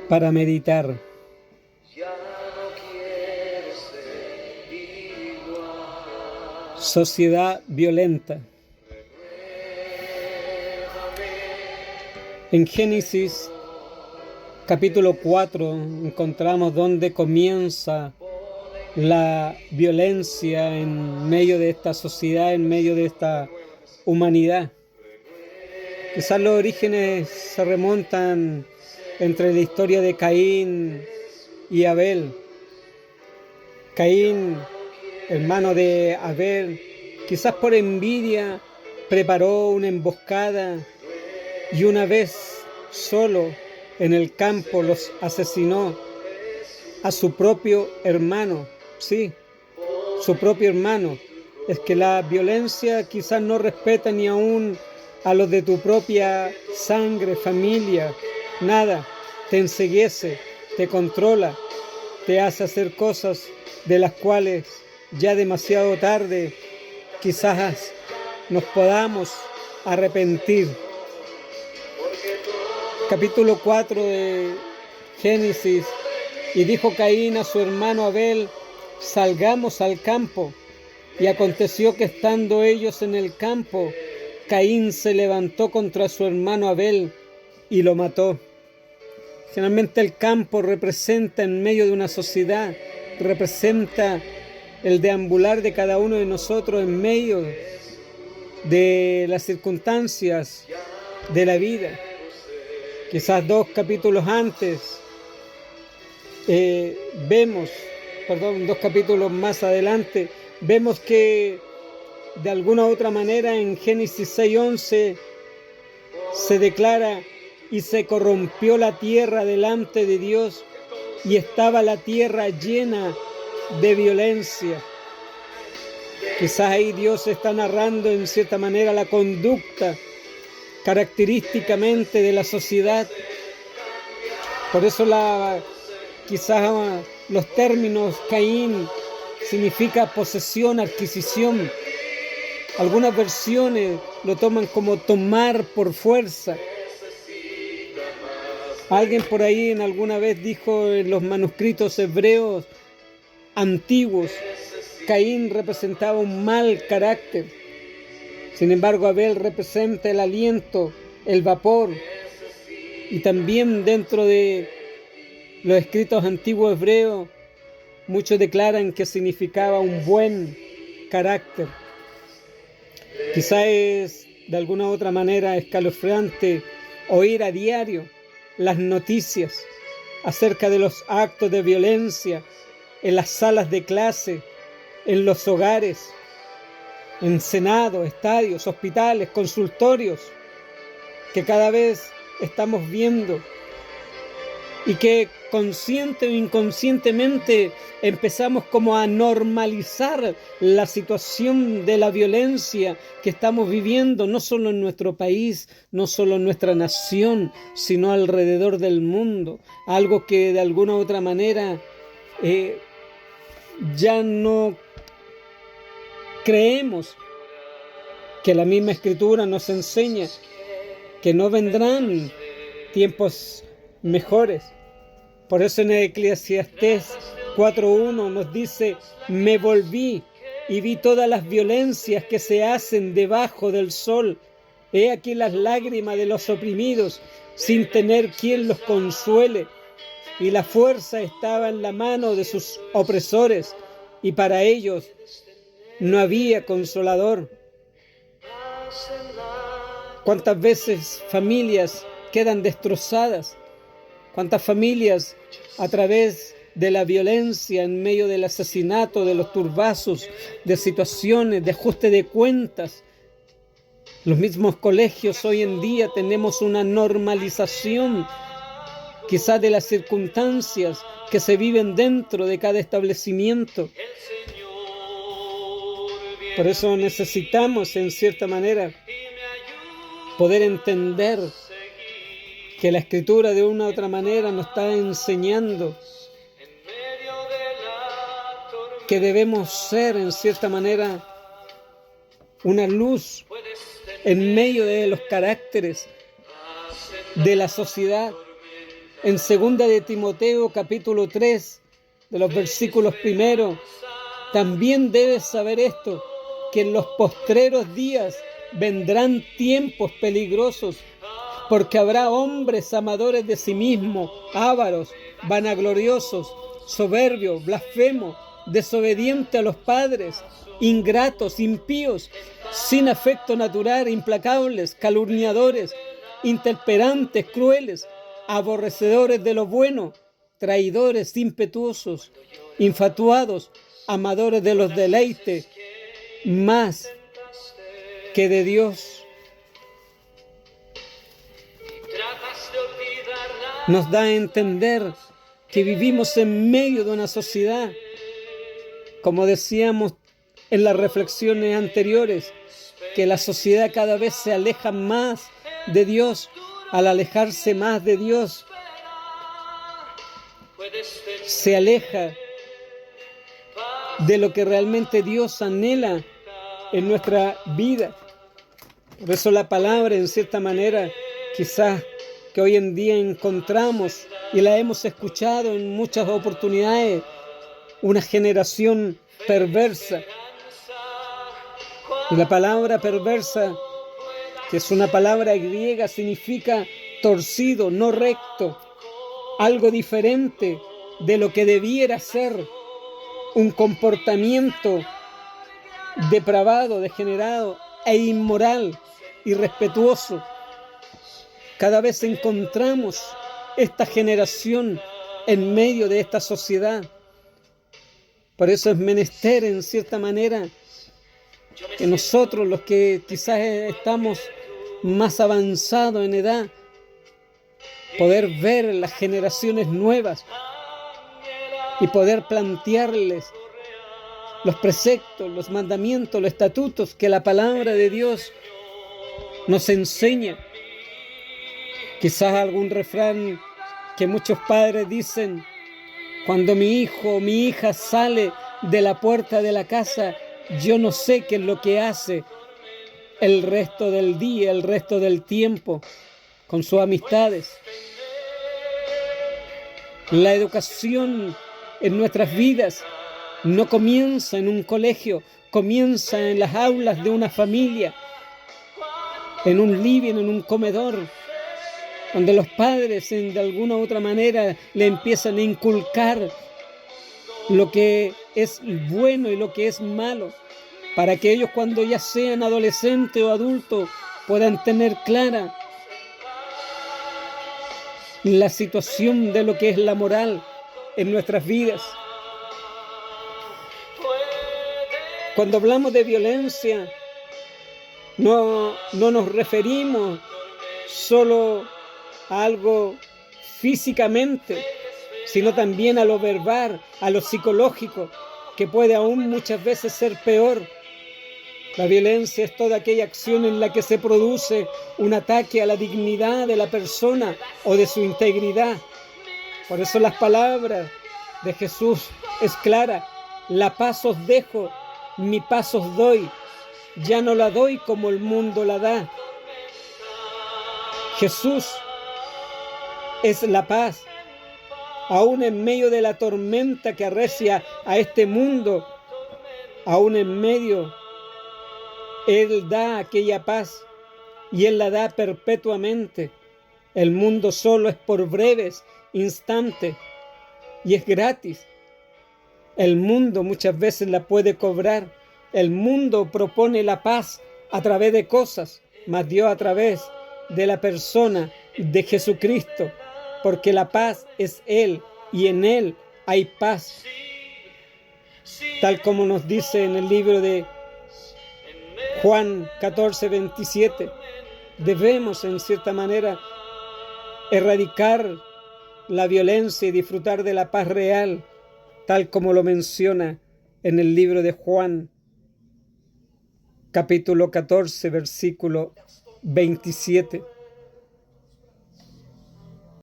Para meditar. Sociedad violenta. En Génesis capítulo 4 encontramos donde comienza la violencia en medio de esta sociedad, en medio de esta humanidad. Quizás los orígenes se remontan entre la historia de Caín y Abel. Caín, hermano de Abel, quizás por envidia, preparó una emboscada y una vez solo en el campo los asesinó a su propio hermano. Sí, su propio hermano. Es que la violencia quizás no respeta ni aún a los de tu propia sangre, familia, nada. Te enceguece, te controla, te hace hacer cosas de las cuales ya demasiado tarde quizás nos podamos arrepentir. Capítulo 4 de Génesis. Y dijo Caín a su hermano Abel: salgamos al campo. Y aconteció que estando ellos en el campo, Caín se levantó contra su hermano Abel y lo mató. Generalmente el campo representa en medio de una sociedad, representa el deambular de cada uno de nosotros en medio de las circunstancias de la vida. Quizás dos capítulos antes, dos capítulos más adelante, vemos que de alguna u otra manera en Génesis 6:11 se declara: y se corrompió la tierra delante de Dios, y estaba la tierra llena de violencia. Quizás ahí Dios está narrando en cierta manera la conducta característicamente de la sociedad. Por eso quizás los términos Caín significa posesión, adquisición. Algunas versiones lo toman como tomar por fuerza. Alguien por ahí en alguna vez dijo en los manuscritos hebreos antiguos, Caín representaba un mal carácter. Sin embargo, Abel representa el aliento, el vapor. Y también dentro de los escritos antiguos hebreos, muchos declaran que significaba un buen carácter. Quizá es de alguna u otra manera escalofriante oír a diario las noticias acerca de los actos de violencia en las salas de clase, en los hogares, en senados, estadios, hospitales, consultorios, que cada vez estamos viendo y que consciente o inconscientemente empezamos como a normalizar la situación de la violencia que estamos viviendo, no solo en nuestro país, no solo en nuestra nación, sino alrededor del mundo. Algo que de alguna u otra manera ya no creemos, que la misma Escritura nos enseña que no vendrán tiempos mejores. Por eso en Eclesiastés 4:1 nos dice: me volví y vi todas las violencias que se hacen debajo del sol. He aquí las lágrimas de los oprimidos, sin tener quien los consuele. Y la fuerza estaba en la mano de sus opresores, y para ellos no había consolador. ¿Cuántas veces familias quedan destrozadas? ¿Cuántas familias a través de la violencia, en medio del asesinato, de los turbazos, de situaciones, de ajuste de cuentas? Los mismos colegios hoy en día tenemos una normalización quizás de las circunstancias que se viven dentro de cada establecimiento. Por eso necesitamos, en cierta manera, poder entender que la Escritura de una u otra manera nos está enseñando que debemos ser, en cierta manera, una luz en medio de los caracteres de la sociedad. En 2 de Timoteo capítulo 3, de los versículos primeros, también debes saber esto, que en los postreros días vendrán tiempos peligrosos, porque habrá hombres amadores de sí mismos, ávaros, vanagloriosos, soberbios, blasfemos, desobedientes a los padres, ingratos, impíos, sin afecto natural, implacables, calumniadores, intemperantes, crueles, aborrecedores de lo bueno, traidores, impetuosos, infatuados, amadores de los deleites, más que de Dios. Nos da a entender que vivimos en medio de una sociedad, como decíamos en las reflexiones anteriores, que la sociedad cada vez se aleja más de Dios. Al alejarse más de Dios, se aleja de lo que realmente Dios anhela en nuestra vida. Por eso la palabra, en cierta manera, quizás que hoy en día encontramos y la hemos escuchado en muchas oportunidades, una generación perversa. Y la palabra perversa, que es una palabra griega, significa torcido, no recto, algo diferente de lo que debiera ser un comportamiento depravado, degenerado e inmoral, irrespetuoso. Cada vez encontramos esta generación en medio de esta sociedad. Por eso es menester, en cierta manera, que nosotros, los que quizás estamos más avanzados en edad, poder ver las generaciones nuevas y poder plantearles los preceptos, los mandamientos, los estatutos que la palabra de Dios nos enseña. Quizás algún refrán que muchos padres dicen: cuando mi hijo o mi hija sale de la puerta de la casa, yo no sé qué es lo que hace el resto del día, el resto del tiempo con sus amistades. La educación en nuestras vidas no comienza en un colegio, comienza en las aulas de una familia, en un living, en un comedor, donde los padres de alguna u otra manera le empiezan a inculcar lo que es bueno y lo que es malo, para que ellos, cuando ya sean adolescentes o adultos, puedan tener clara la situación de lo que es la moral en nuestras vidas. Cuando hablamos de violencia, no nos referimos solo a algo físicamente, sino también a lo verbal, a lo psicológico, que puede aún muchas veces ser peor. La violencia es toda aquella acción en la que se produce un ataque a la dignidad de la persona o de su integridad. Por eso las palabras de Jesús es clara: la paz os dejo, mi paz os doy, ya no la doy como el mundo la da. Jesús es la paz. Aún en medio de la tormenta que arrecia a este mundo, aún en medio, Él da aquella paz y Él la da perpetuamente. El mundo solo es por breves instantes y es gratis. El mundo muchas veces la puede cobrar. El mundo propone la paz a través de cosas, mas Dios a través de la persona de Jesucristo, porque la paz es Él y en Él hay paz. Tal como nos dice en el libro de Juan 14:27, debemos en cierta manera erradicar la violencia y disfrutar de la paz real, tal como lo menciona en el libro de Juan, capítulo 14, versículo 27.